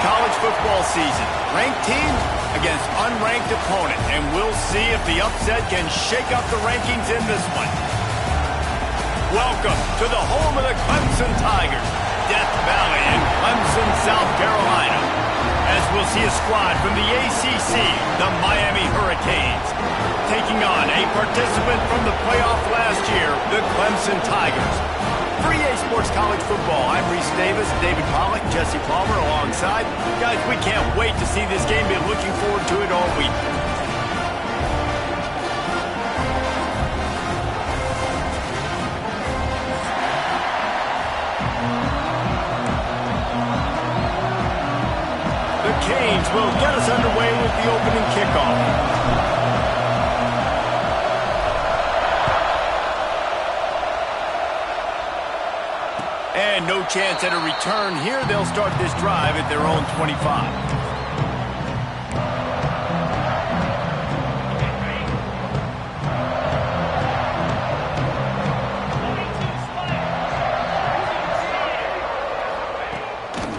college football season. Ranked teams against unranked opponent, and we'll see if the upset can shake up the rankings in this one. Welcome to the home of the Clemson Tigers, Death Valley in Clemson, South Carolina. As we'll see a squad from the ACC, the Miami Hurricanes, taking on a participant from the playoff last year, the Clemson Tigers. For EA Sports College Football, I'm Reese Davis, David Pollack, Jesse Palmer alongside. Guys, we can't wait to see this game. Been looking forward to it all week. The Canes will get us underway with the opening kickoff. And no chance at a return here. They'll start this drive at their own 25.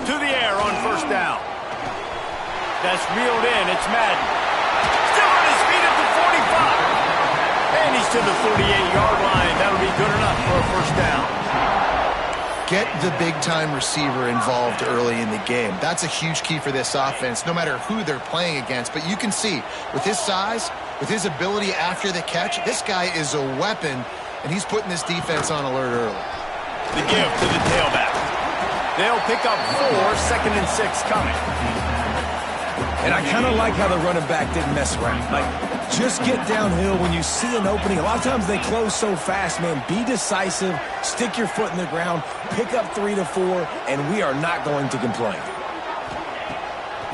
To the air on first down. That's reeled in. It's Madden. Still on his feet at the 45. And he's to the 48-yard line. That'll be good enough for a first down. Get the big-time receiver involved early in the game. That's a huge key for this offense, no matter who they're playing against. But you can see, with his size, with his ability after the catch, this guy is a weapon, and he's putting this defense on alert early. The give to the tailback. They'll pick up 4, 2nd and 6 coming. And I kind of like how the running back didn't mess around. Like, just get downhill when you see an opening. A lot of times they close so fast, man. Be decisive, stick your foot in the ground, pick up 3 to 4, and we are not going to complain.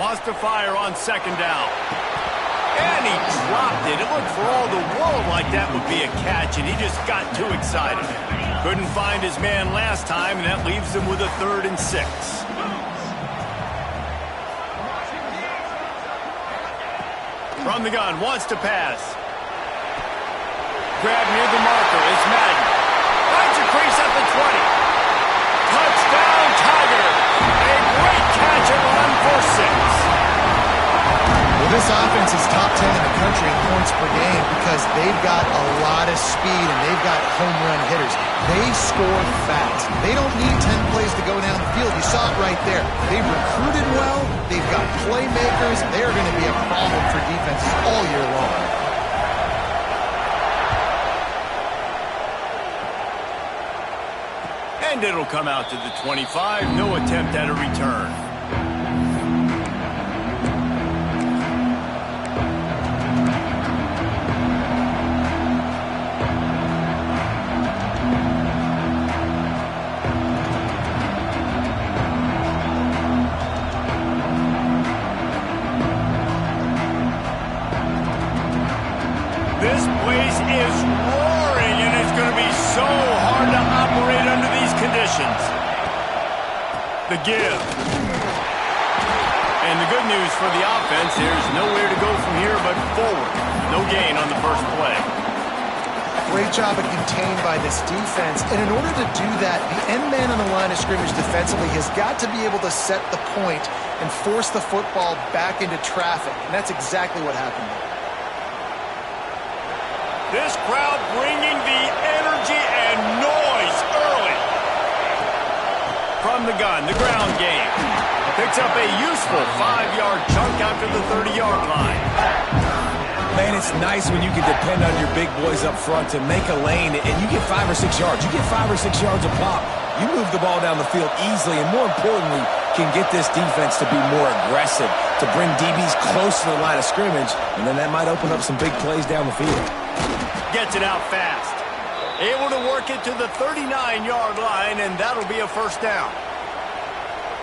Wants to fire on 2nd down. And he dropped it. It looked for all the world like that would be a catch, and he just got too excited. Couldn't find his man last time, and that leaves him with a 3rd and 6. From the gun, wants to pass. Grab near the marker, it's Madden. Finds a crease at the 20. Touchdown, Tiger. A great catch and run for 6. Well, this offense is top 10 in the country in points per game because they've got a lot of speed and they've got home run hitters. They score fast. They don't need 10 plays to go down the field. You saw it right there. They've recruited well. They've got playmakers. They're going to be a problem for defenses all year long. And it'll come out to the 25. No attempt at a return. This place is roaring, and it's going to be so hard to operate under these conditions. The give. And the good news for the offense, there's nowhere to go from here but forward. No gain on the first play. Great job of contained by this defense. And in order to do that, the end man on the line of scrimmage defensively has got to be able to set the point and force the football back into traffic. And that's exactly what happened there. This crowd bringing the energy and noise early. From the gun, the ground game. Picks up a useful 5-yard chunk after the 30-yard line. Man, it's nice when you can depend on your big boys up front to make a lane, and you get 5 or 6 yards. You get 5 or 6 yards a pop. You move the ball down the field easily, and more importantly, can get this defense to be more aggressive, to bring DBs close to the line of scrimmage, and then that might open up some big plays down the field. Gets it out fast. Able to work it to the 39-yard line, and that'll be a first down.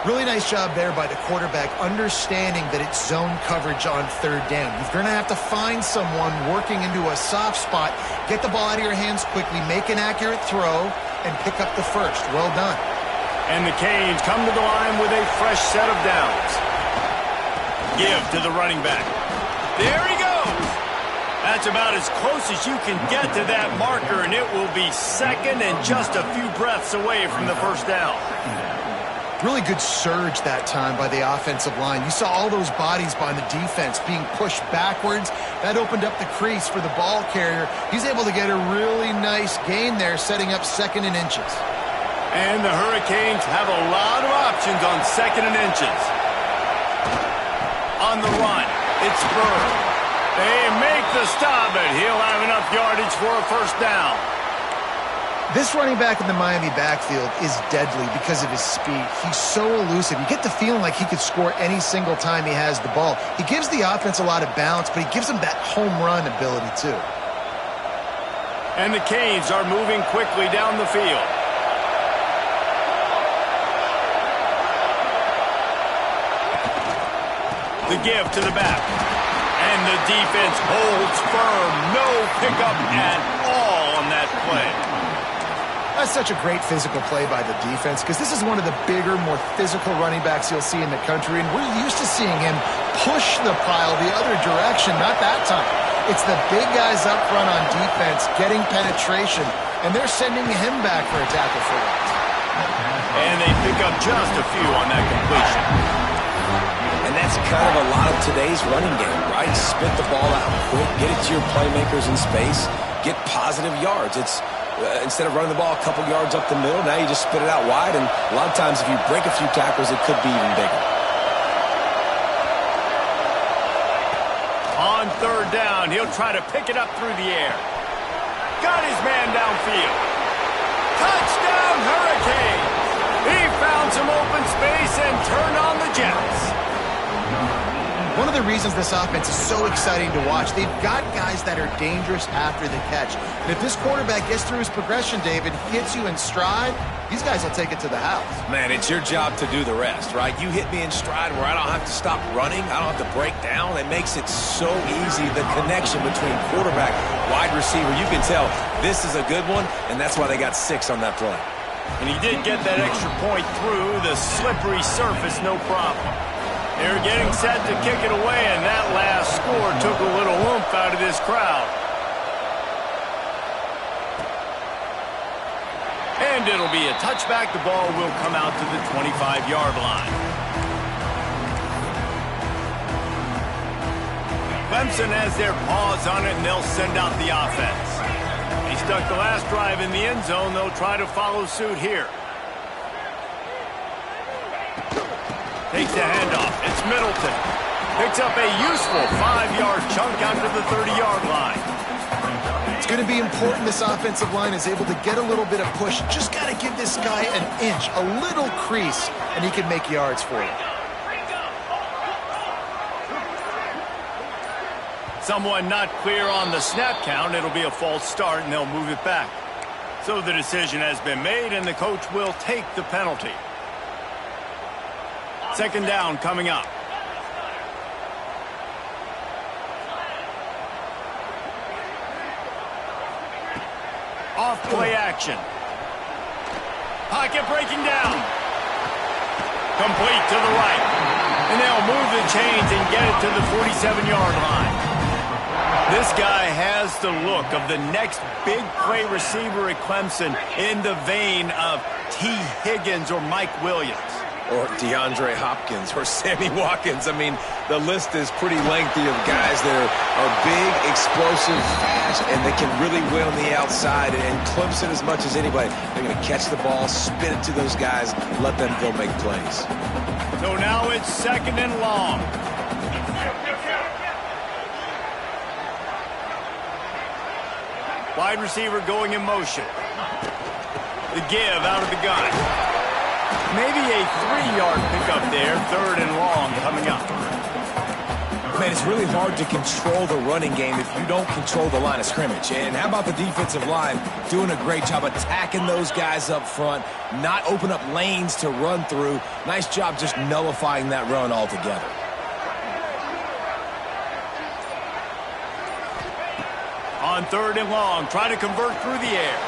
Really nice job there by the quarterback, understanding that it's zone coverage on 3rd down. You're going to have to find someone working into a soft spot, get the ball out of your hands quickly, make an accurate throw, and pick up the first. Well done. And the Canes come to the line with a fresh set of downs. Give to the running back. There he goes. That's about as close as you can get to that marker, and it will be 2nd and just a few breaths away from the first down. Really good surge that time by the offensive line. You saw all those bodies by the defense being pushed backwards. That opened up the crease for the ball carrier. He's able to get a really nice gain there, setting up 2nd and inches. And the Hurricanes have a lot of options on 2nd and inches. On the run, it's Bird. They make the stop, but he'll have enough yardage for a 1st down. This running back in the Miami backfield is deadly because of his speed. He's so elusive. You get the feeling like he could score any single time he has the ball. He gives the offense a lot of balance, but he gives them that home run ability too. And the Canes are moving quickly down the field. The give to the back. And the defense holds firm. No pickup at all on that play. That's such a great physical play by the defense because this is one of the bigger, more physical running backs you'll see in the country, and we're used to seeing him push the pile the other direction, not that time. It's the big guys up front on defense getting penetration, and they're sending him back for a tackle for loss. And they pick up just a few on that completion. And that's kind of a lot of today's running game, right? Spit the ball out quick, get it to your playmakers in space, get positive yards. It's instead of running the ball a couple yards up the middle, now you just spit it out wide, and a lot of times if you break a few tackles, it could be even bigger. On 3rd down, he'll try to pick it up through the air. Got his man downfield. Touchdown, Hurricanes! He found some open space and turned on the Jets. One of the reasons this offense is so exciting to watch, they've got guys that are dangerous after the catch. And if this quarterback gets through his progression, David, hits you in stride, these guys will take it to the house. Man, it's your job to do the rest, right? You hit me in stride where I don't have to stop running. I don't have to break down. It makes it so easy, the connection between quarterback, wide receiver. You can tell this is a good one, and that's why they got 6 on that play. And he did get that extra point through the slippery surface, no problem. They're getting set to kick it away, and that last score took a little oomph out of this crowd. And it'll be a touchback. The ball will come out to the 25-yard line. Clemson has their paws on it, and they'll send out the offense. He stuck the last drive in the end zone. They'll try to follow suit here. Takes the handoff. It's Middleton. Picks up a useful 5-yard chunk out to the 30-yard line. It's going to be important this offensive line is able to get a little bit of push. Just got to give this guy an inch, a little crease, and he can make yards for you. Someone not clear on the snap count. It'll be a false start, and they'll move it back. So the decision has been made, and the coach will take the penalty. 2nd down coming up. Off play action. Pocket breaking down. Complete to the right. And they'll move the chains and get it to the 47-yard line. This guy has the look of the next big play receiver at Clemson in the vein of T. Higgins or Mike Williams. Or DeAndre Hopkins, or Sammy Watkins. I mean, the list is pretty lengthy of guys that are big, explosive, fast, and they can really win on the outside. And Clemson, as much as anybody, they're going to catch the ball, spin it to those guys, let them go make plays. So now it's 2nd and long. Wide receiver going in motion. The give out of the gun. Maybe a 3-yard pickup there. 3rd and long coming up. Man, it's really hard to control the running game if you don't control the line of scrimmage. And how about the defensive line doing a great job attacking those guys up front, not open up lanes to run through. Nice job just nullifying that run altogether. On 3rd and long, try to convert through the air.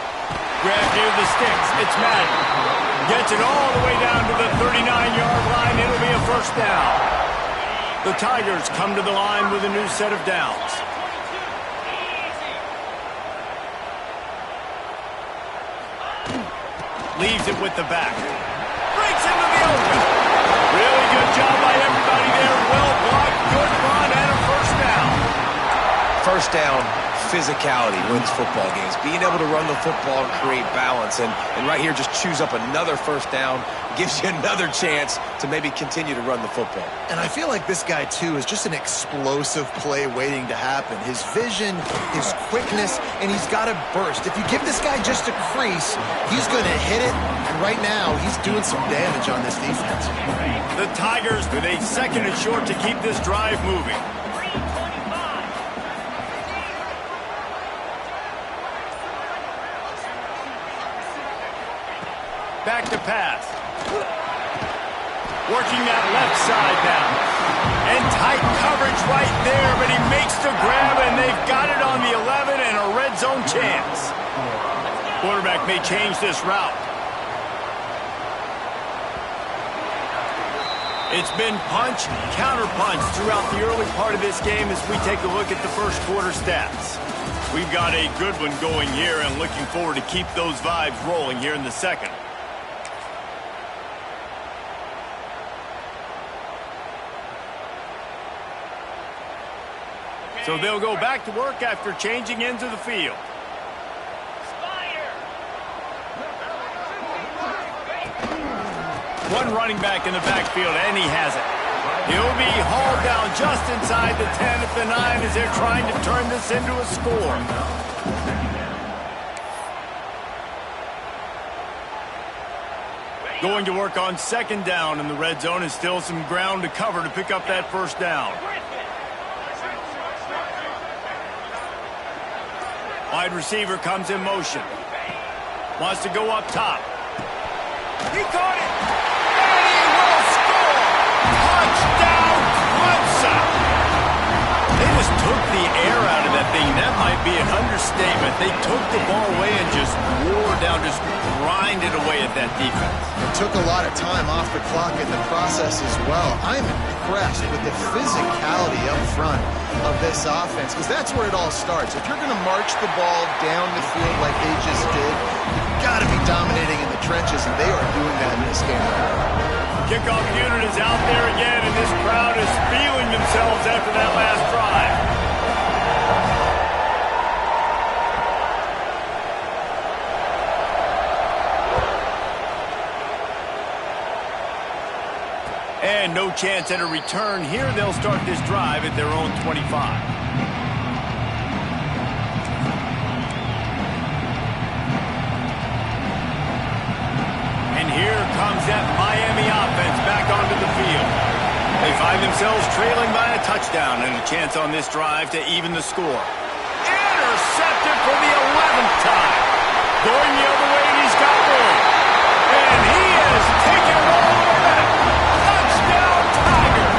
Grab near the sticks. It's Madden. Gets it all the way down to the 39-yard line. It'll be a 1st down. The Tigers come to the line with a new set of downs. Leaves it with the back. breaks into the open. Really good job by everybody there. Well blocked, good run, and a first down. First down, physicality wins football games. Being able to run the football and create balance. And right here, just choose up another first down. Gives you another chance to maybe continue to run the football. And I feel like this guy, too, is just an explosive play waiting to happen. His vision, his quickness, and he's got a burst. If you give this guy just a crease, he's going to hit it. And right now, he's doing some damage on this defense. The Tigers with a second and short to keep this drive moving. Back to pass. Working that left side now. And tight coverage right there, but he makes the grab, and they've got it on the 11 and a red zone chance. Quarterback may change this route. It's been punch, counter-punch throughout the early part of this game as we take a look at the first quarter stats. We've got a good one going here and looking forward to keep those vibes rolling here in the second. So they'll go back to work after changing into the field. One running back in the backfield, and he has it. He'll be hauled down just inside the 10 at the 9 as they're trying to turn this into a score. Going to work on second down in the red zone, and still some ground to cover to pick up that first down. Wide receiver comes in motion. Wants to go up top. He caught it. And he will score. Touchdown, Clemson. They just took the air out of that thing. That might be an understatement. They took the ball away and just wore down, just grinded away at that defense. It took a lot of time off the clock in the process as well. I'm impressed with the physicality up front of this offense, because that's where it all starts. If you're going to march the ball down the field like they just did, you've got to be dominating in the trenches, and they are doing that in this game. Kickoff unit is out there again, and this crowd is feeling themselves after that last drive. And no chance at a return here. They'll start this drive at their own 25. And here comes that Miami offense back onto the field. They find themselves trailing by a touchdown and a chance on this drive to even the score. Intercepted for the 11th time. Going the other way, and he's got room. And he is taking it all the way back. Touchdown, Tigers!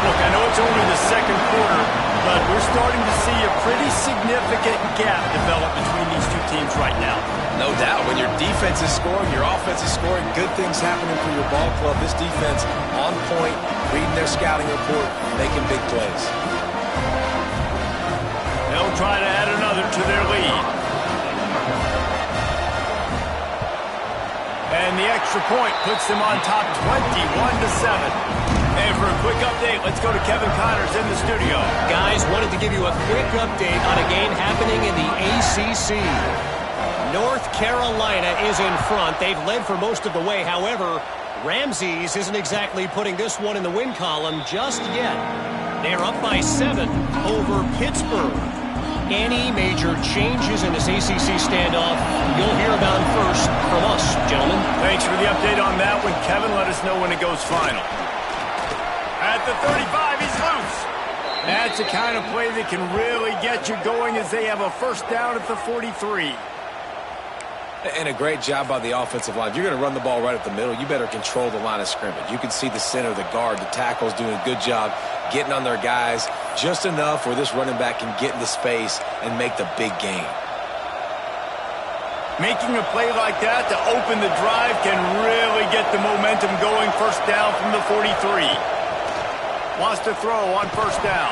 Look, I know it's only the second quarter, but we're starting to see a pretty significant gap develop between these two teams right now. No doubt. When your defense is scoring, your offense is scoring, good things happening for your ball club. This defense on point, reading their scouting report, making big plays. They'll try to add another to their lead. And the extra point puts them on top 21-7. And for a quick update, let's go to Kevin Connors in the studio. Guys, wanted to give you a quick update on a game happening in the ACC. North Carolina is in front. They've led for most of the way. However, Ramses isn't exactly putting this one in the win column just yet. They're up by 7 over Pittsburgh. Any major changes in this ACC standoff, you'll hear about them first from us, gentlemen. Thanks for the update on that one, Kevin. Let us know when it goes final. At the 35, he's loose. That's the kind of play that can really get you going as they have a first down at the 43. And a great job by the offensive line. If you're going to run the ball right up the middle, you better control the line of scrimmage. You can see the center, the guard, the tackles doing a good job getting on their guys just enough where this running back can get into space and make the big gain. Making a play like that to open the drive can really get the momentum going. First down from the 43. Wants to throw on first down.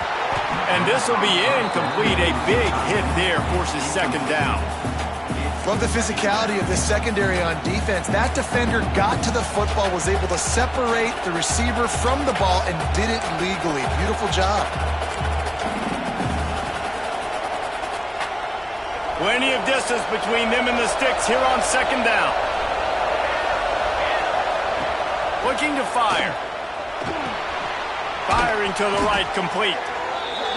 And this will be incomplete. A big hit there forces second down. Love the physicality of this secondary on defense. That defender got to the football, was able to separate the receiver from the ball, and did it legally. Beautiful job. Plenty of distance between them and the sticks here on second down. Looking to fire. Firing to the right, complete.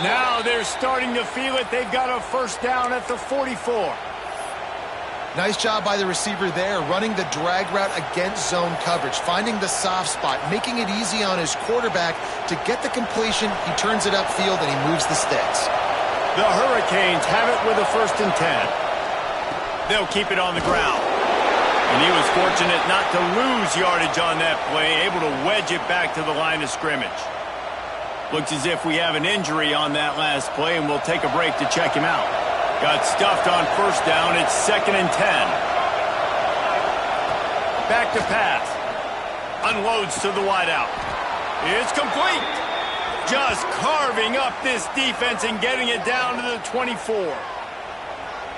Now they're starting to feel it. They've got a first down at the 44. Nice job by the receiver there, running the drag route against zone coverage, finding the soft spot, making it easy on his quarterback to get the completion. He turns it upfield, and he moves the sticks. The Hurricanes have it with a 1st and 10. They'll keep it on the ground. And he was fortunate not to lose yardage on that play, able to wedge it back to the line of scrimmage. Looks as if we have an injury on that last play, and we'll take a break to check him out. Got stuffed on first down. It's 2nd and 10. Back to pass. Unloads to the wideout. It's complete. Just carving up this defense and getting it down to the 24.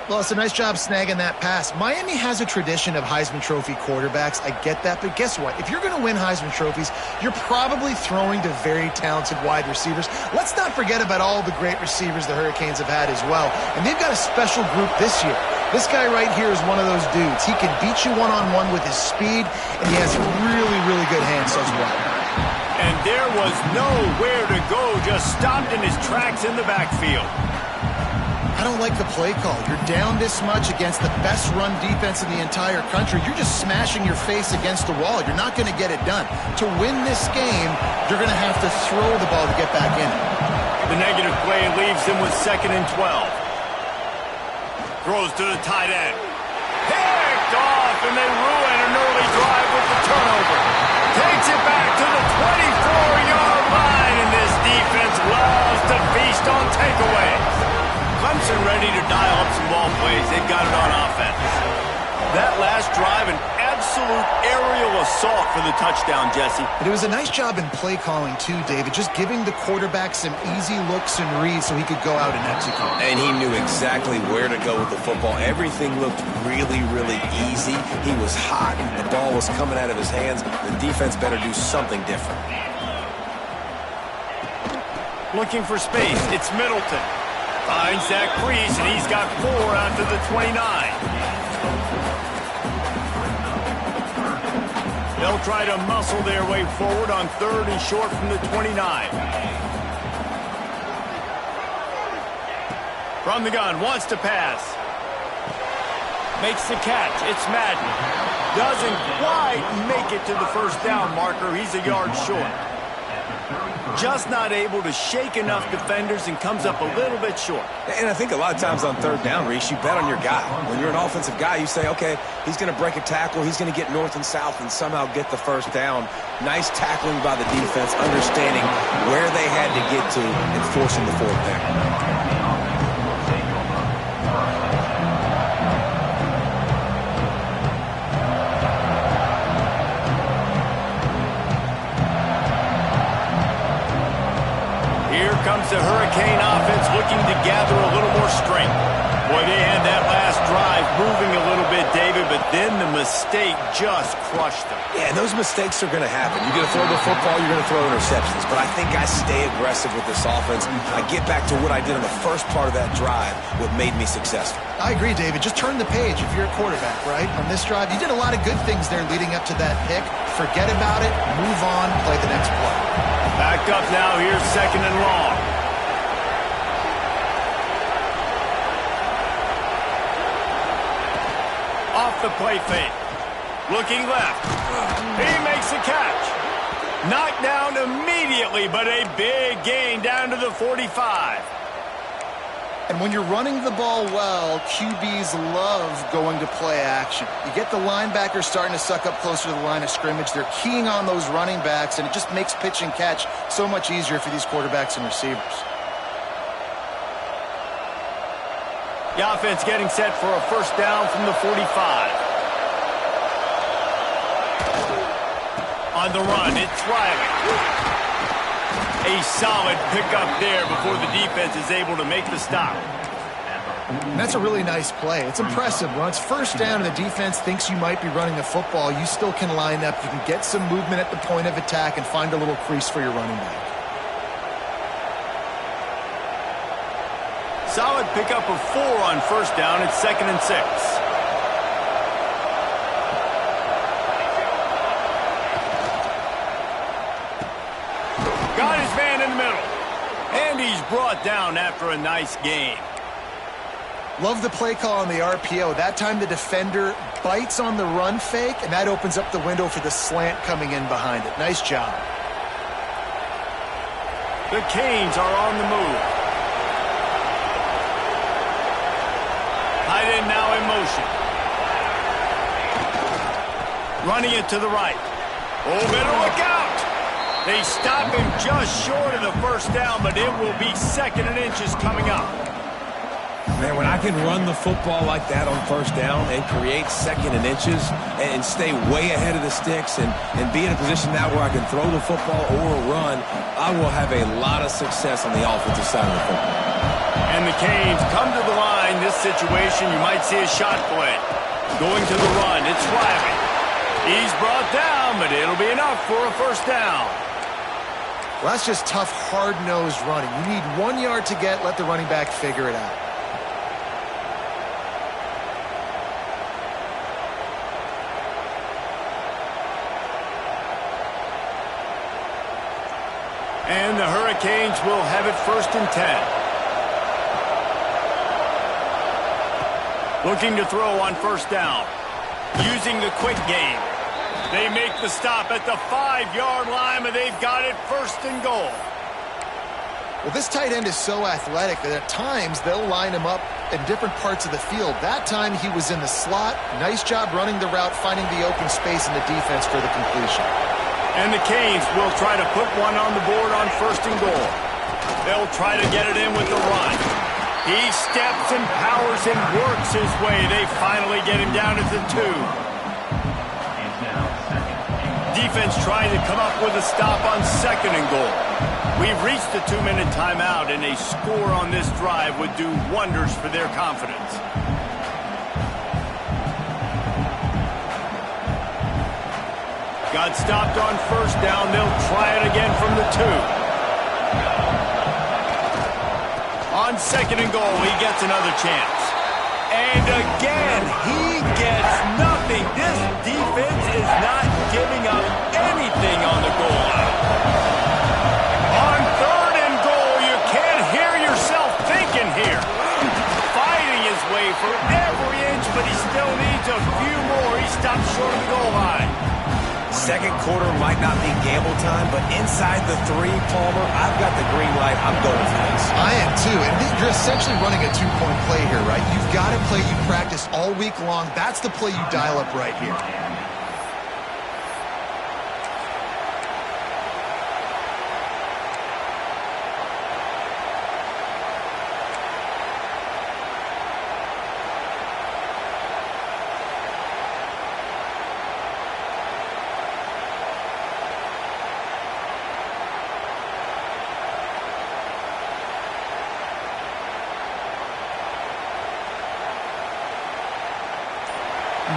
Well, it's a nice job snagging that pass. Miami has a tradition of Heisman Trophy quarterbacks. I get that, but guess what? If you're going to win Heisman Trophies, you're probably throwing to very talented wide receivers. Let's not forget about all the great receivers the Hurricanes have had as well. And they've got a special group this year. This guy right here is one of those dudes. He can beat you one-on-one with his speed, and he has really, really good hands as well. And there was nowhere to go, just stopped in his tracks in the backfield. I don't like the play call. You're down this much against the best run defense in the entire country. You're just smashing your face against the wall. You're not going to get it done. To win this game, you're going to have to throw the ball to get back in it. The negative play leaves him with 2nd and 12. Throws to the tight end. Picked off, and they ruin an early drive with the turnover. Takes it back to the 24-yard line, and this defense loves to feast on takeaways. Clemson ready to dial up some ball plays. They've got it on offense. That last drive, an absolute aerial assault for the touchdown, Jesse. And it was a nice job in play calling, too, David, just giving the quarterback some easy looks and reads so he could go out and execute. And he knew exactly where to go with the football. Everything looked really, really easy. He was hot. The ball was coming out of his hands. The defense better do something different. Looking for space. It's Middleton. Finds that crease, and he's got 4 out to the 29. They'll try to muscle their way forward on 3rd and short from the 29. From the gun, wants to pass. Makes the catch. It's Madden. Doesn't quite make it to the first down marker. He's a yard short. Just not able to shake enough defenders and comes up a little bit short. And I think a lot of times on 3rd down, Reese, you bet on your guy. When you're an offensive guy, you say, okay, he's going to break a tackle, he's going to get north and south and somehow get the first down. Nice tackling by the defense, understanding where they had to get to and forcing the 4th down. Comes the Hurricane offense looking to gather a little more strength. Boy, they had that last drive moving a little bit, David, but then the mistake just crushed them. Yeah, and those mistakes are going to happen. You're going to throw the football, you're going to throw interceptions. But I think I stay aggressive with this offense. I get back to what I did in the first part of that drive, what made me successful. I agree, David. Just turn the page if you're a quarterback, right? On this drive, you did a lot of good things there leading up to that pick. Forget about it, move on, play the next play. Backed up now, here's 2nd and long. Off the play fake. Looking left. He makes the catch. Knocked down immediately, but a big gain down to the 45. And when you're running the ball well, QBs love going to play action. You get the linebackers starting to suck up closer to the line of scrimmage. They're keying on those running backs, and it just makes pitch and catch so much easier for these quarterbacks and receivers. The offense getting set for a first down from the 45. On the run, it's Riley. A solid pickup there before the defense is able to make the stop. And that's a really nice play. It's impressive. When it's first down and the defense thinks you might be running the football, you still can line up. You can get some movement at the point of attack and find a little crease for your running back. Solid pickup of 4 on first down. It's 2nd and 6. Got his man in the middle. And he's brought down after a nice gain. Love the play call on the RPO. That time the defender bites on the run fake, and that opens up the window for the slant coming in behind it. Nice job. The Canes are on the move. Tight end now in motion. Running it to the right. Oh, better look out. They stop him just short of the first down, but it will be 2nd and inches coming up. Man, when I can run the football like that on first down and create 2nd and inches and stay way ahead of the sticks and be in a position now where I can throw the football or run, I will have a lot of success on the offensive side of the football. And the Canes come to the line. This situation, you might see a shot play. Going to the run, it's Riley. He's brought down, but it'll be enough for a first down. Well, that's just tough, hard-nosed running. You need 1 yard to get, let the running back figure it out. And the Hurricanes will have it 1st and 10. Looking to throw on first down. Using the quick game. They make the stop at the 5-yard line, but they've got it 1st and goal. Well, this tight end is so athletic that at times they'll line him up in different parts of the field. That time he was in the slot. Nice job running the route, finding the open space in the defense for the completion. And the Canes will try to put one on the board on 1st and goal. They'll try to get it in with the run. He steps and powers and works his way. They finally get him down at the 2. Defense trying to come up with a stop on 2nd and goal. We've reached the 2-minute timeout, and a score on this drive would do wonders for their confidence. Got stopped on first down. They'll try it again from the 2. On 2nd and goal, he gets another chance. And again, he gets nothing. This defense is not giving up anything on the goal line. On 3rd and goal, you can't hear yourself thinking here. Fighting his way for every inch, but he still needs a few more. He stops short of the goal line. Second quarter might not be gamble time, but inside the 3, Palmer, I've got the green light. I'm going for this. I am too. And you're essentially running a 2-point play here, right? You've got a play you practice all week long. That's the play you dial up right here.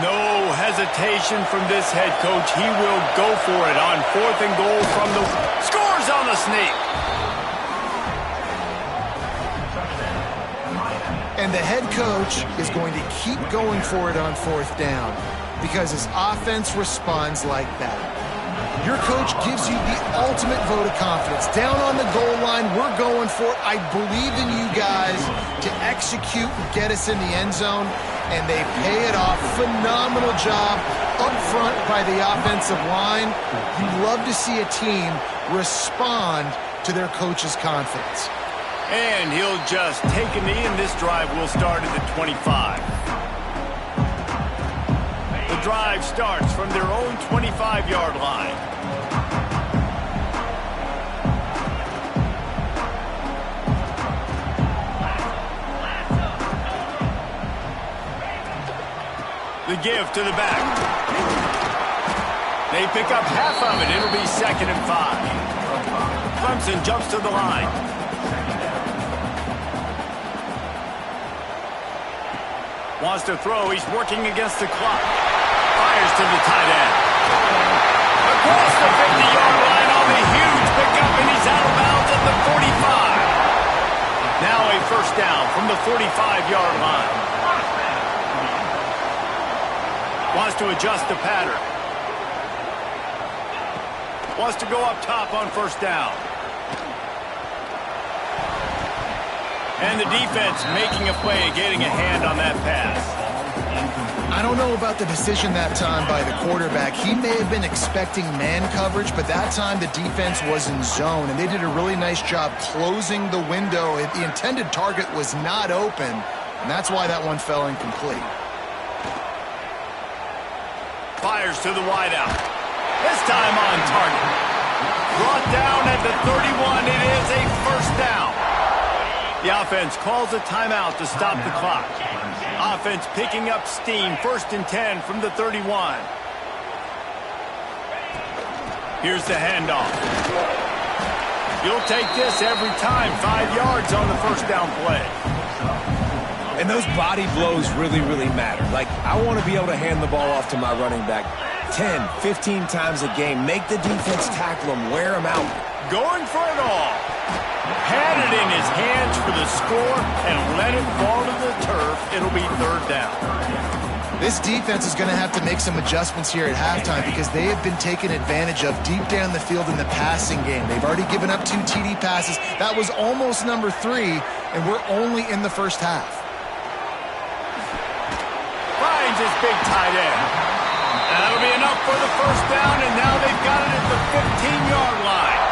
No hesitation from this head coach. He will go for it on 4th and goal from the... Scores on the sneak! And the head coach is going to keep going for it on 4th down because his offense responds like that. Your coach gives you the ultimate vote of confidence. Down on the goal line, we're going for it. I believe in you guys to execute and get us in the end zone. And they pay it off. Phenomenal job up front by the offensive line. You love to see a team respond to their coach's confidence. And he'll just take a knee, and this drive will start at the 25. The drive starts from their own 25-yard line. The give to the back. They pick up half of it. It'll be 2nd and 5. Clemson jumps to the line. Wants to throw. He's working against the clock. Fires to the tight end. Across the 50-yard line on the huge pickup, and he's out of bounds at the 45. Now a first down from the 45-yard line. Wants to adjust the pattern. Wants to go up top on first down. And the defense making a play, getting a hand on that pass. I don't know about the decision that time by the quarterback. He may have been expecting man coverage, but that time the defense was in zone, and they did a really nice job closing the window. The intended target was not open, and that's why that one fell incomplete. Fires to the wideout. This time on target. Brought down at the 31. It is a first down. The offense calls a timeout to stop the clock. Offense picking up steam. 1st and 10 from the 31. Here's the handoff. You'll take this every time. 5 yards on the first down play. And those body blows really, really matter. Like, I want to be able to hand the ball off to my running back 10, 15 times a game. Make the defense tackle him, wear him out. Going for it all. Had it in his hands for the score and let it fall to the turf. It'll be 3rd down. This defense is going to have to make some adjustments here at halftime because they have been taken advantage of deep down the field in the passing game. They've already given up 2 TD passes. That was almost number 3, and we're only in the first half. Finds his big tight end. That'll be enough for the first down, and now they've got it at the 15-yard line.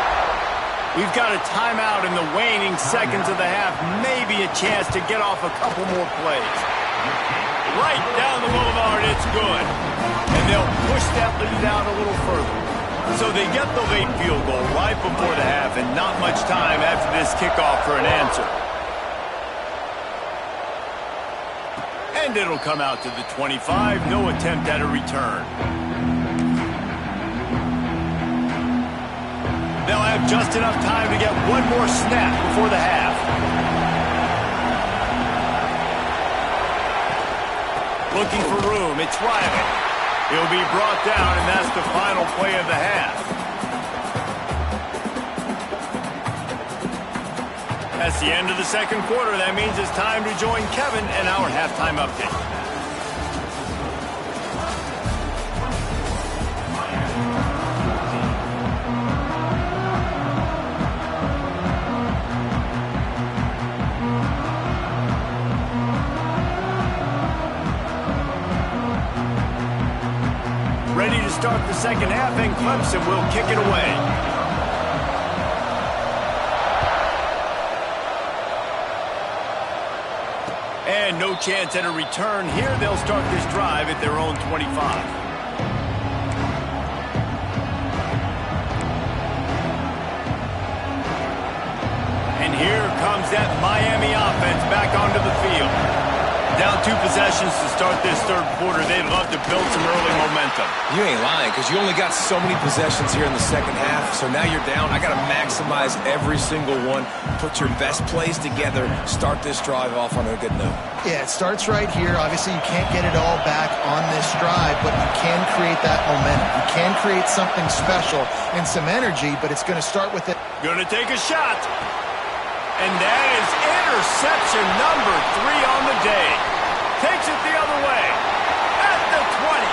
We've got a timeout in the waning seconds of the half. Maybe a chance to get off a couple more plays. Right down the boulevard, it's good. And they'll push that lead out a little further. So they get the late field goal right before the half, and not much time after this kickoff for an answer. And it'll come out to the 25. No attempt at a return. They'll have just enough time to get one more snap before the half. Looking for room. It's Riley. He'll be brought down, and that's the final play of the half. That's the end of the second quarter. That means it's time to join Kevin and our halftime update. Ready to start the second half, and Clemson will kick it away. And no chance at a return here. They'll start this drive at their own 25. And here comes that Miami offense back onto the field. Down 2 possessions to start this third quarter. They'd love to build some early momentum. You ain't lying, because you only got so many possessions here in the second half, so now you're down. I got to maximize every single one. Put your best plays together. Start this drive off on a good note. Yeah, it starts right here. Obviously, you can't get it all back on this drive, but you can create that momentum. You can create something special and some energy, but it's going to start with it. Gonna take a shot. And that is interception number 3 on the day. Takes it the other way. At the 20.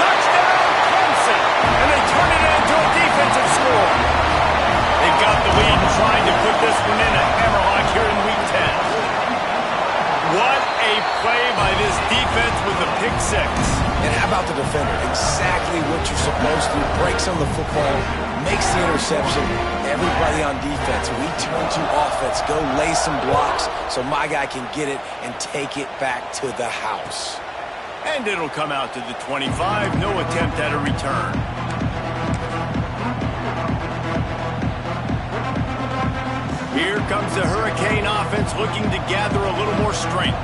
Touchdown, Clemson. And they turn it into a defensive score. They've got the lead and trying to put this one in a hammerlock here in Week 10. What a play by this defense with the pick 6. And how about the defender? Exactly what you're supposed to do. Breaks on the football, makes the interception. Everybody on defense, we turn to offense. Go lay some blocks so my guy can get it and take it back to the house. And it'll come out to the 25. No attempt at a return. Here comes the Hurricane offense looking to gather a little more strength.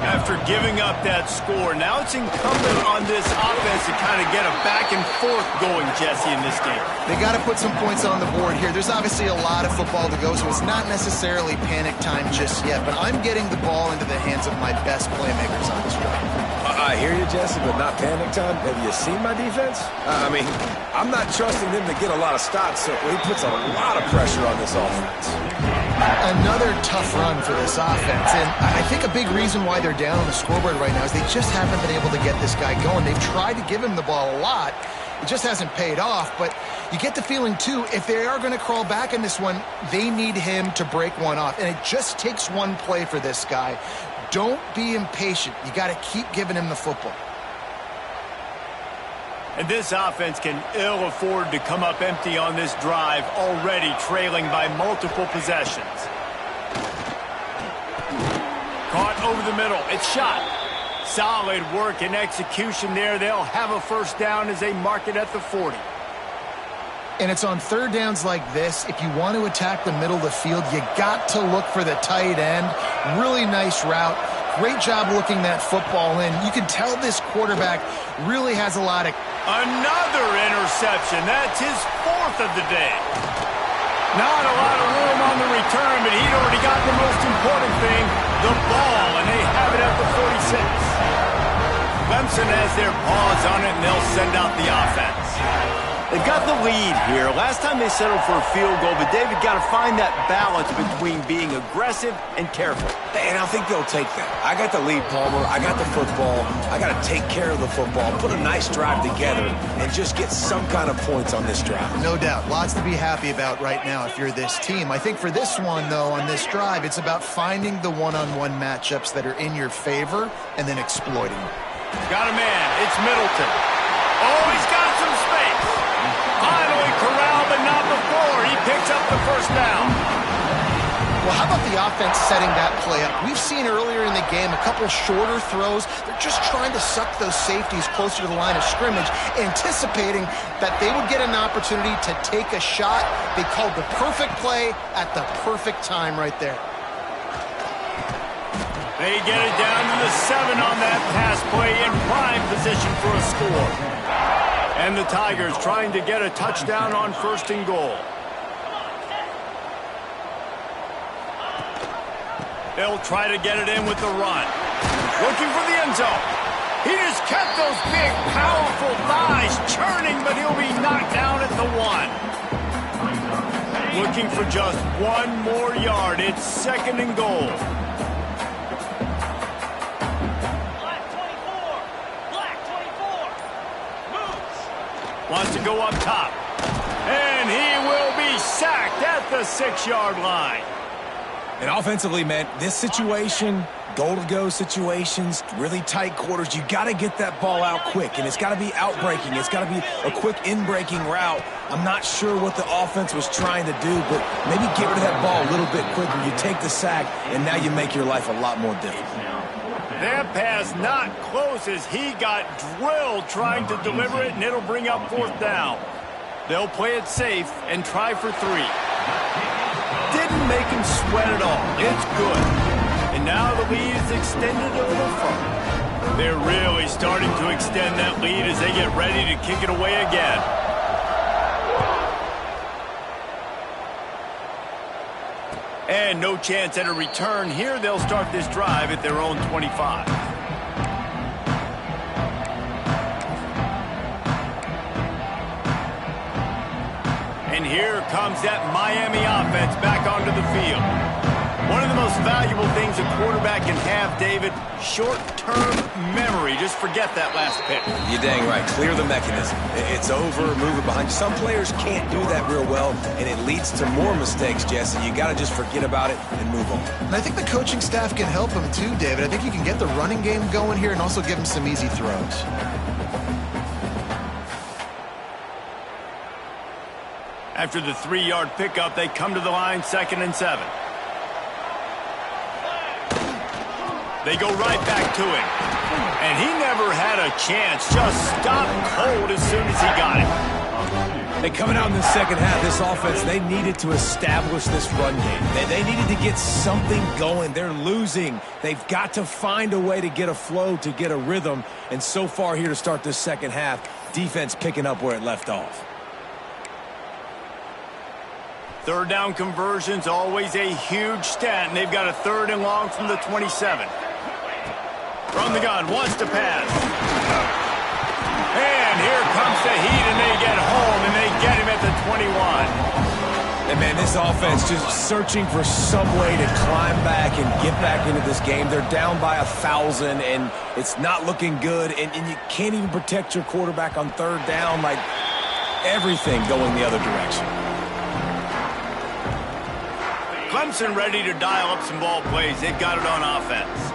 After giving up that score, now it's incumbent on this offense to kind of get a back and forth going, Jesse, in this game. They got to put some points on the board here. There's obviously a lot of football to go, so it's not necessarily panic time just yet, but I'm getting the ball into the hands of my best playmakers on this drive. I hear you, Jesse, but not panic time. Have you seen my defense? I mean, I'm not trusting them to get a lot of stops, so he puts a lot of pressure on this offense. Another tough run for this offense, and I think a big reason why they're down on the scoreboard right now is they just haven't been able to get this guy going. They've tried to give him the ball a lot. It just hasn't paid off, but you get the feeling, too, if they are going to crawl back in this one, they need him to break one off, and it just takes one play for this guy. Don't be impatient. You got to keep giving him the football. And this offense can ill afford to come up empty on this drive, already trailing by multiple possessions. Caught over the middle. It's shot. Solid work and execution there. They'll have a first down as they mark it at the 40. And it's on third downs like this. If you want to attack the middle of the field, you got to look for the tight end. Really nice route. Great job looking that football in. You can tell this quarterback really has a lot of... Another interception. That's his fourth of the day. Not a lot of room on the return, but he'd already got the most important thing, the ball, and they have it at the 46. Clemson has their paws on it, and they'll send out the offense. They've got the lead here. Last time they settled for a field goal, but David got to find that balance between being aggressive and careful. And I think they'll take that. I got the lead, Palmer. I got the football. I got to take care of the football, put a nice drive together, and just get some kind of points on this drive. No doubt. Lots to be happy about right now if you're this team. I think for this one, though, on this drive, it's about finding the one-on-one matchups that are in your favor and then exploiting them. Got a man. It's Middleton. Oh, he's got some space. Finally corralled, but not before. He picks up the first down. Well, how about the offense setting that play up? We've seen earlier in the game a couple shorter throws. They're just trying to suck those safeties closer to the line of scrimmage, anticipating that they would get an opportunity to take a shot. They called the perfect play at the perfect time right there. They get it down to the 7 on that pass play in prime position for a score. And the Tigers trying to get a touchdown on 1st and goal. They'll try to get it in with the run. Looking for the end zone. He just kept those big, powerful thighs churning, but he'll be knocked down at the 1. Looking for just one more yard. It's 2nd and goal. Wants to go up top. And he will be sacked at the 6-yard line. And offensively, man, this situation, goal-to-go situations, really tight quarters, you got to get that ball out quick, and it's got to be out-breaking. It's got to be a quick in-breaking route. I'm not sure what the offense was trying to do, but maybe get rid of that ball a little bit quicker. You take the sack, and now you make your life a lot more difficult. That pass not close as he got drilled trying to deliver it, and it'll bring up 4th down. They'll play it safe and try for 3. Didn't make him sweat at all. It's good. And now the lead is extended a little further. They're really starting to extend that lead as they get ready to kick it away again. And no chance at a return here. They'll start this drive at their own 25. And here comes that Miami offense back onto the field. One of the most valuable things a quarterback can have, David, short-term memory. Just forget that last pick. You're dang right. Clear the mechanism. It's over, move it behind you. Some players can't do that real well, and it leads to more mistakes, Jesse. You got to just forget about it and move on. And I think the coaching staff can help him too, David. I think you can get the running game going here and also give him some easy throws. After the 3-yard pickup, they come to the line 2nd and 7. They go right back to him. And he never had a chance. Just stopped cold as soon as he got it. Hey, coming out in the second half, this offense, they needed to establish this run game. They needed to get something going. They're losing. They've got to find a way to get a flow, to get a rhythm. And so far here to start this second half, defense picking up where it left off. Third down conversion's always a huge stat, and they've got a 3rd and long from the 27. From the gun, wants to pass. And here comes the heat, and they get home, and they get him at the 21. And, man, this offense just searching for some way to climb back and get back into this game. They're down by 1,000, and it's not looking good, and you can't even protect your quarterback on 3rd down. Like, everything going the other direction. Clemson ready to dial up some ball plays. They've got it on offense.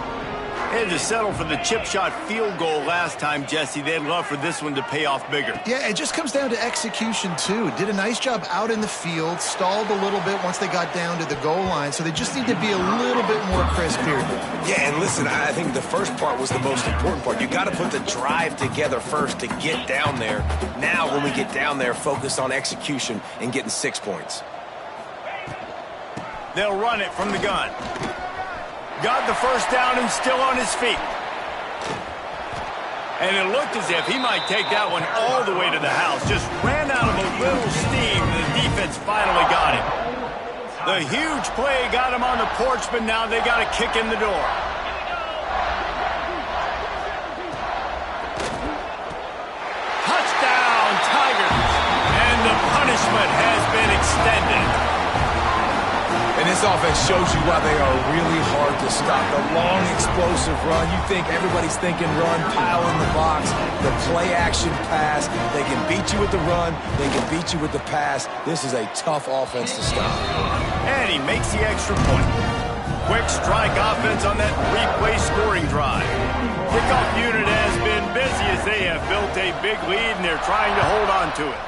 They had to settle for the chip shot field goal last time, Jesse. They'd love for this one to pay off bigger. Yeah, it just comes down to execution, too. Did a nice job out in the field, stalled a little bit once they got down to the goal line, so they just need to be a little bit more crisp here. Yeah, and listen, I think the first part was the most important part. You got to put the drive together first to get down there. Now, when we get down there, focus on execution and getting 6 points. They'll run it from the gun. Got the first down and still on his feet. And it looked as if he might take that one all the way to the house. Just ran out of a little steam. The defense finally got him. The huge play got him on the porch, but now they got a kick in the door. Touchdown, Tigers. And the punishment has been extended. And this offense shows you why they are really hard to stop. The long, explosive run. You think everybody's thinking run, pile in the box, the play-action pass. They can beat you with the run. They can beat you with the pass. This is a tough offense to stop. And he makes the extra point. Quick strike offense on that 3-play scoring drive. Kickoff unit has been busy as they have built a big lead, and they're trying to hold on to it.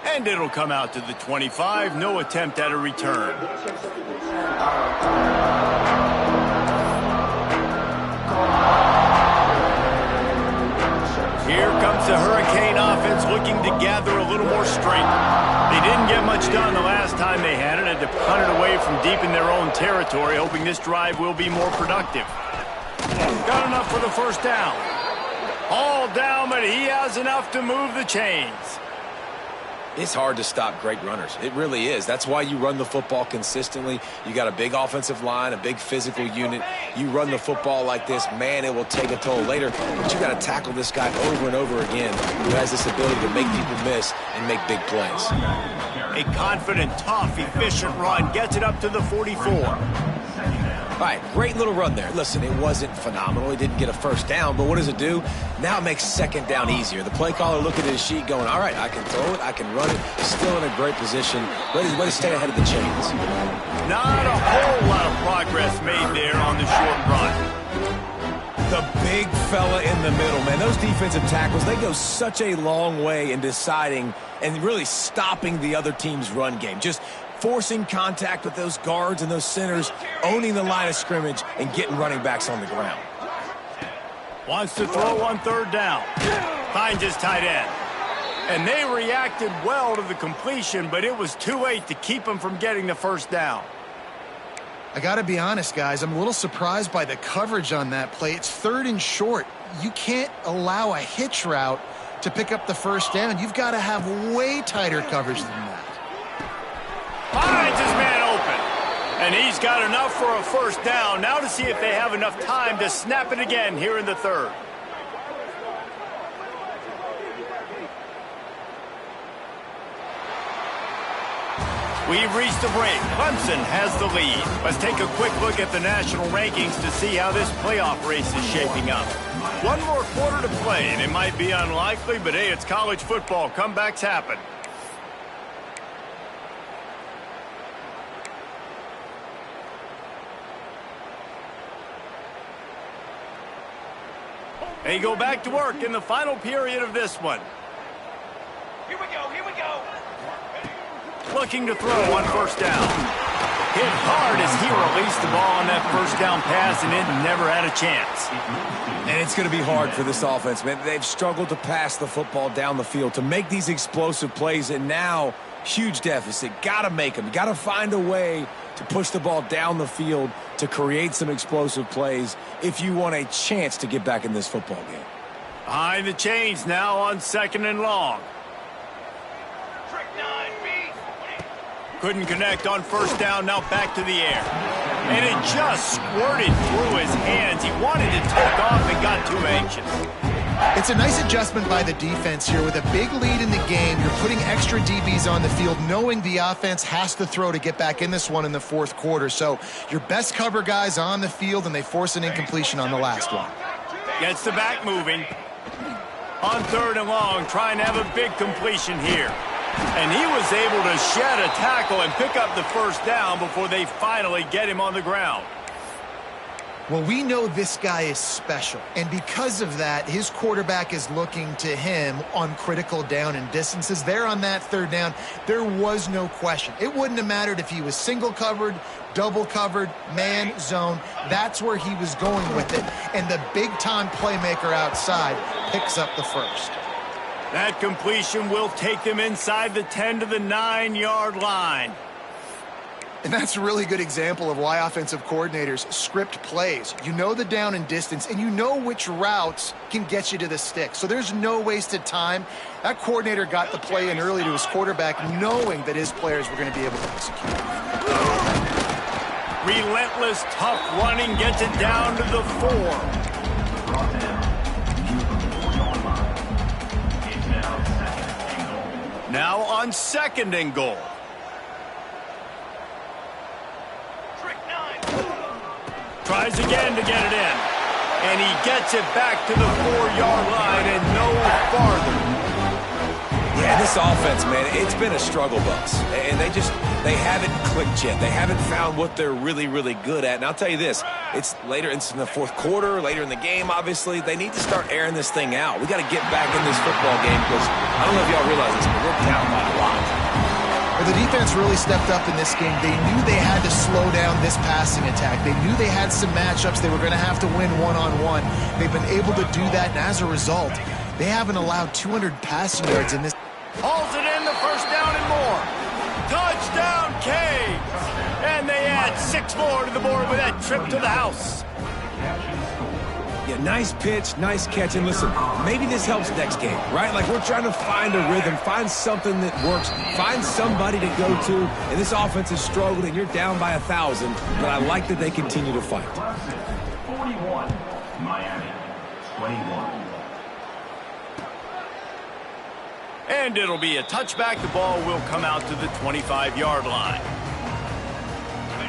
And it'll come out to the 25. No attempt at a return. Here comes the Hurricane offense looking to gather a little more strength. They didn't get much done the last time they had it. Had to punt it away from deep in their own territory, hoping this drive will be more productive. Got enough for the first down. All down, but he has enough to move the chains. It's hard to stop great runners. It really is. That's why you run the football consistently. You got a big offensive line, a big physical unit. You run the football like this, man, it will take a toll later. But you got to tackle this guy over and over again who has this ability to make people miss and make big plays. A confident, tough, efficient run gets it up to the 44. All right, great little run there. Listen, it wasn't phenomenal. He didn't get a first down, but what does it do? Now it makes 2nd down easier. The play caller looking at his sheet going, all right, I can throw it, I can run it. Still in a great position. Ready to stay ahead of the chains. Not a whole lot of progress made there on the short run. The big fella in the middle, man. Those defensive tackles, they go such a long way in deciding and really stopping the other team's run game. Just forcing contact with those guards and those centers, owning the line of scrimmage, and getting running backs on the ground. Wants to throw on 3rd down. Finds his tight end. And they reacted well to the completion, but it was too late to keep him from getting the first down. I got to be honest, guys. I'm a little surprised by the coverage on that play. It's 3rd and short. You can't allow a hitch route to pick up the first down. You've got to have way tighter coverage than that. Finds his man open. And he's got enough for a first down. Now to see if they have enough time to snap it again here in the 3rd. We've reached the break. Clemson has the lead. Let's take a quick look at the national rankings to see how this playoff race is shaping up. One more quarter to play, and it might be unlikely, but hey, it's college football. Comebacks happen. They go back to work in the final period of this one. Here we go, here we go. Looking to throw on 1st down. Hit hard as he released the ball on that first down pass, and it never had a chance. And it's going to be hard for this offense, man. They've struggled to pass the football down the field, to make these explosive plays, and now huge deficit. Got to make them. Got to find a way to push the ball down the field to create some explosive plays if you want a chance to get back in this football game. Behind the chains now on 2nd and long. Couldn't connect on 1st down, now back to the air. And it just squirted through his hands. He wanted to take off and got too anxious. It's a nice adjustment by the defense here. With a big lead in the game, you're putting extra DBs on the field, knowing the offense has to throw to get back in this one in the 4th quarter. So your best cover guys on the field, and they force an incompletion on the last one. Gets the back moving. On 3rd and long, trying to have a big completion here. And he was able to shed a tackle and pick up the 1st down before they finally get him on the ground. Well, we know this guy is special, and because of that, his quarterback is looking to him on critical down and distances. There on that 3rd down, there was no question. It wouldn't have mattered if he was single covered, double covered, man, zone. That's where he was going with it, and the big-time playmaker outside picks up the 1st. That completion will take them inside the 10 to the 9-yard line. And that's a really good example of why offensive coordinators script plays. You know the down and distance, and you know which routes can get you to the stick. So there's no wasted time. That coordinator got the play in early to his quarterback, knowing that his players were going to be able to execute. Relentless, tough running gets it down to the 4. Now on 2nd and goal. Tries again to get it in. And he gets it back to the 4-yard line and no farther. Yeah, this offense, man, it's been a struggle bus. And they haven't clicked yet. They haven't found what they're really, really good at. And I'll tell you this, it's in the 4th quarter, later in the game, obviously. They need to start airing this thing out. We got to get back in this football game because I don't know if y'all realize this, but we're down by a lot. Well, the defense really stepped up in this game. They knew they had to slow down this passing attack. They knew they had some matchups they were going to have to win one-on-one. They've been able to do that, and as a result, they haven't allowed 200 passing yards in this. Hauls it in, the 1st down and more. Touchdown, Canes! And they add 6 more to the board with that trip to the house. Yeah, nice pitch, nice catch. And listen, maybe this helps next game, right? Like we're trying to find a rhythm, find something that works, find somebody to go to. And this offense has struggled, and you're down by 1,000. But I like that they continue to fight. 41, Miami, 21. And it'll be a touchback. The ball will come out to the 25-yard line.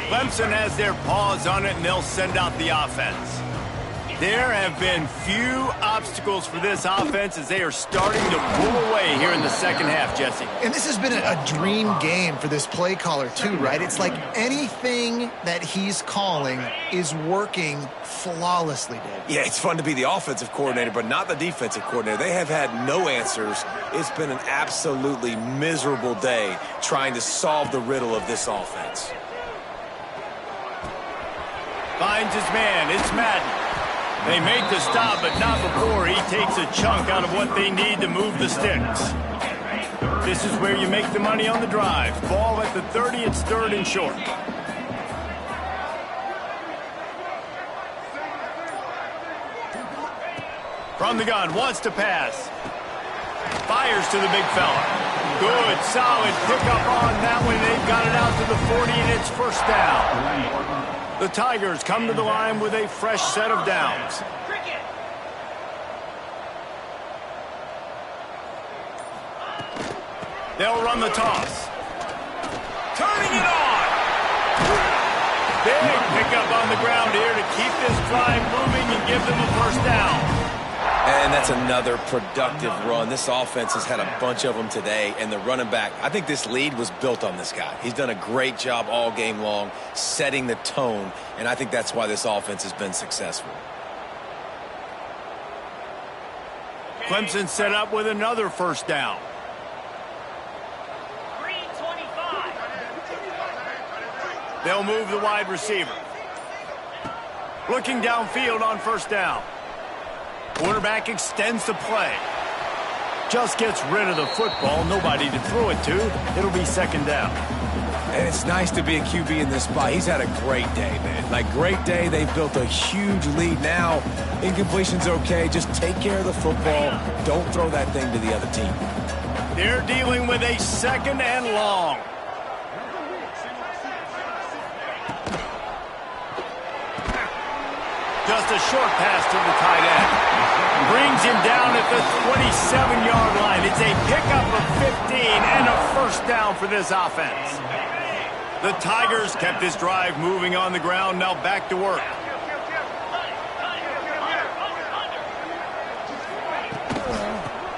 Clemson has their paws on it, and they'll send out the offense. There have been few obstacles for this offense as they are starting to pull away here in the 2nd half, Jesse. And this has been a dream game for this play caller too, right? It's like anything that he's calling is working flawlessly, Dave. Yeah, it's fun to be the offensive coordinator, but not the defensive coordinator. They have had no answers. It's been an absolutely miserable day trying to solve the riddle of this offense. Finds his man. It's Madden. They make the stop, but not before he takes a chunk out of what they need to move the sticks. This is where you make the money on the drive. Ball at the 30, it's 3rd and short. From the gun, wants to pass. Fires to the big fella. Good, solid pickup on that one. They've got it out to the 40, and it's 1st down. The Tigers come to the line with a fresh set of downs. They'll run the toss. Turning it on. Big pickup on the ground here to keep this drive moving and give them a 1st down. And that's another productive run. This offense has had a bunch of them today, and the running back, I think this lead was built on this guy. He's done a great job all game long, setting the tone, and I think that's why this offense has been successful. Clemson set up with another 1st down. They'll move the wide receiver. Looking downfield on first down. Quarterback extends the play. Just gets rid of the football. Nobody to throw it to. It'll be second down. And it's nice to be a QB in this spot. He's had a great day, man. Like, great day. They've built a huge lead now. Incompletion's okay. Just take care of the football. Don't throw that thing to the other team. They're dealing with a second and long. Just a short pass to the tight end. Brings him down at the 27-yard line. It's a pickup of 15 and a first down for this offense. The Tigers kept this drive moving on the ground. Now back to work.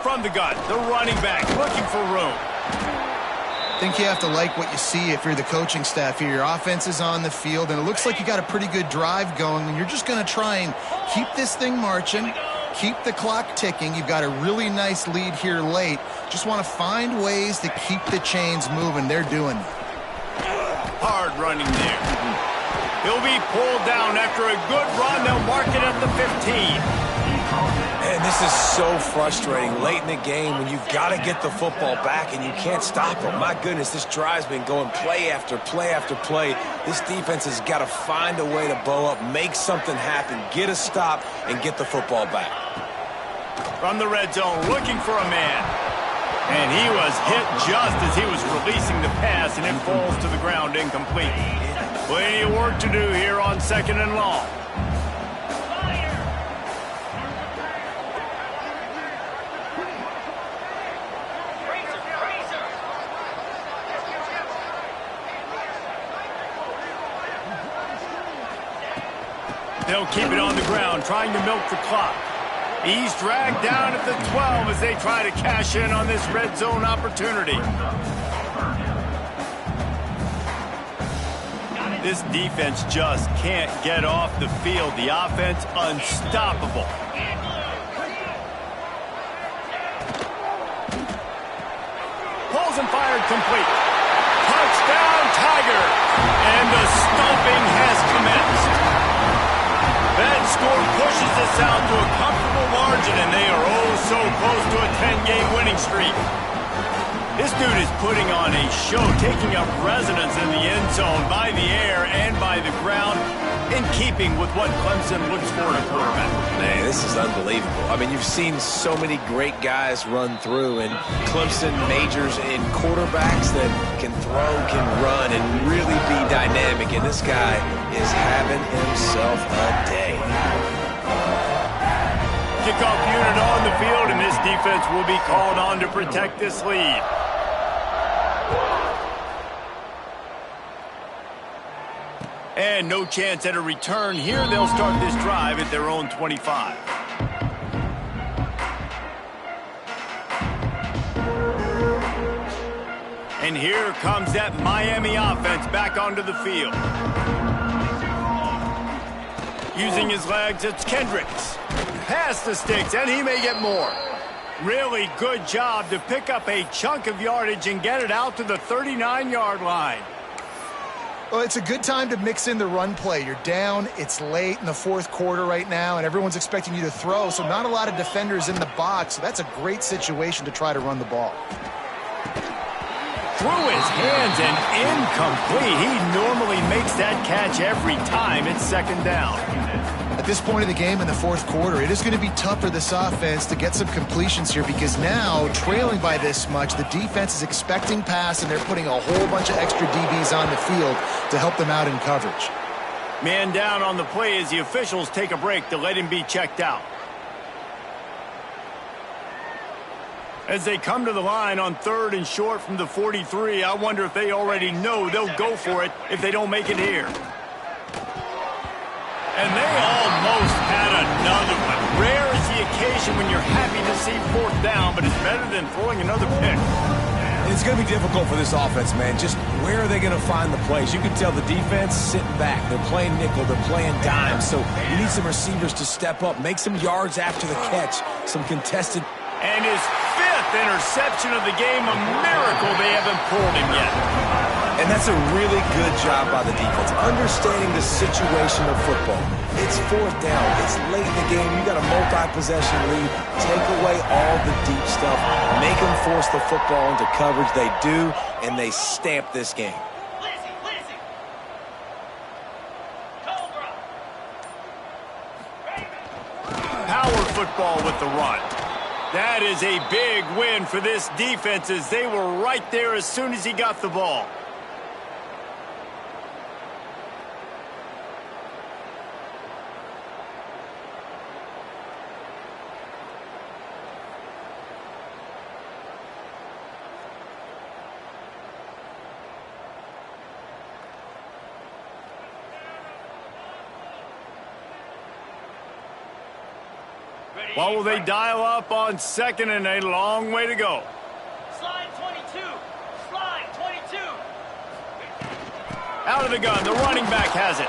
From the gun, the running back looking for room. I think you have to like what you see if you're the coaching staff here. Your offense is on the field, and it looks like you got a pretty good drive going, and you're just going to try and keep this thing marching, keep the clock ticking. You've got a really nice lead here late. Just want to find ways to keep the chains moving. They're doing that. Hard running there. He'll be pulled down after a good run. They'll mark it at the 15. And this is so frustrating late in the game when you've got to get the football back and you can't stop them. My goodness, this drive's been going play after play after play. This defense has got to find a way to bow up, make something happen, get a stop, and get the football back. From the red zone, looking for a man. And he was hit just as he was releasing the pass, and it falls to the ground incomplete. Plenty of work to do here on second and long. They'll keep it on the ground, trying to milk the clock. He's dragged down at the 12 as they try to cash in on this red zone opportunity. This defense just can't get off the field. The offense unstoppable. Pulls and fired complete. Touchdown, Tiger! And the stomping has commenced. That score pushes us out to a comfortable margin, and they are oh so close to a 10-game winning streak. This dude is putting on a show, taking up residence in the end zone by the air and by the ground, in keeping with what Clemson looks for in a quarterback. Man, this is unbelievable. I mean, you've seen so many great guys run through, and Clemson majors in quarterbacks that can throw, can run, and really be dynamic, and this guy is having himself a day. Kickoff unit on the field, and this defense will be called on to protect this lead. And no chance at a return here. They'll start this drive at their own 25. And here comes that Miami offense back onto the field. Using his legs, it's Kendricks. Past the sticks, and he may get more. Really good job to pick up a chunk of yardage and get it out to the 39-yard line. Well, it's a good time to mix in the run play. You're down, it's late in the fourth quarter right now, and everyone's expecting you to throw, so not a lot of defenders in the box. So that's a great situation to try to run the ball. Through his hands and incomplete. He normally makes that catch every time. It's second down. At this point of the game in the fourth quarter, it is going to be tough for this offense to get some completions here because now, trailing by this much, the defense is expecting pass, and they're putting a whole bunch of extra DBs on the field to help them out in coverage. Man down on the play as the officials take a break to let him be checked out. As they come to the line on third and short from the 43, I wonder if they already know they'll go for it if they don't make it here. And they almost had another one. Rare is the occasion when you're happy to see fourth down, but it's better than throwing another pick. And it's going to be difficult for this offense, man. Just where are they going to find the plays? You can tell the defense sitting back. They're playing nickel. They're playing dime. So you need some receivers to step up, make some yards after the catch, some contested. And his fifth interception of the game, a miracle they haven't pulled him yet. And that's a really good job by the defense, understanding the situation of football. It's fourth down. It's late in the game. You got a multi-possession lead. Take away all the deep stuff. Make them force the football into coverage. They do, and they stamp this game. Power football with the run. That is a big win for this defense as they were right there as soon as he got the ball. What will they dial up on second and a long way to go? Slide 22. Slide 22. Out of the gun, the running back has it.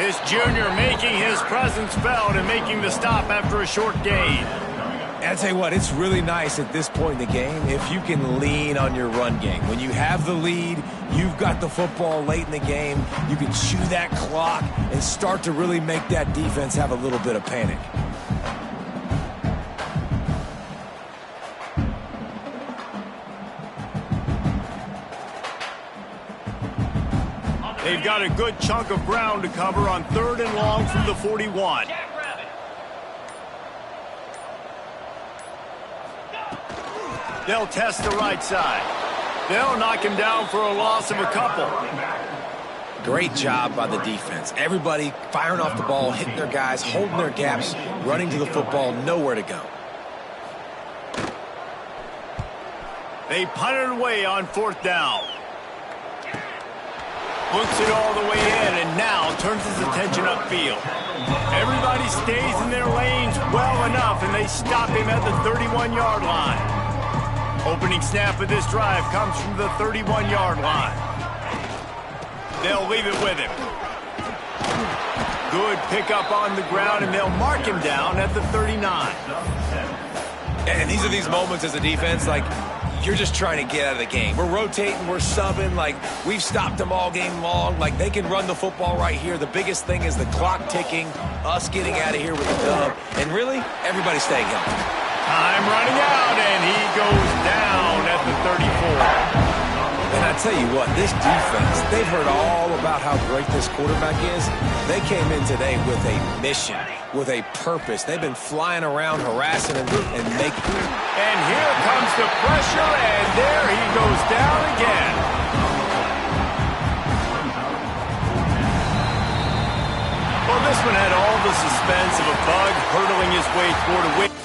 This junior making his presence felt and making the stop after a short gain. And I tell you what, it's really nice at this point in the game if you can lean on your run game. When you have the lead, you've got the football late in the game, you can chew that clock and start to really make that defense have a little bit of panic. They've got a good chunk of ground to cover on 3rd and long from the 41. They'll test the right side. They'll knock him down for a loss of a couple. Great job by the defense. Everybody firing off the ball, hitting their guys, holding their gaps, running to the football, nowhere to go. They punted away on 4th down. Hooks it all the way in and now turns his attention upfield. Everybody stays in their lanes well enough and they stop him at the 31-yard line. Opening snap of this drive comes from the 31-yard line. They'll leave it with him. Good pickup on the ground and they'll mark him down at the 39. And these are these moments as a defense, like, you're just trying to get out of the game. We're rotating, we're subbing, like we've stopped them all game long. Like they can run the football right here. The biggest thing is the clock ticking, us getting out of here with a dub, and really, everybody staying healthy. Time running out, and he goes down at the 34. And I tell you what, this defense, they've heard all about how great this quarterback is. They came in today with a mission, with a purpose. They've been flying around, harassing and making. And here comes the pressure, and there he goes down again. Well, this one had all the suspense of a bug hurtling his way toward a win.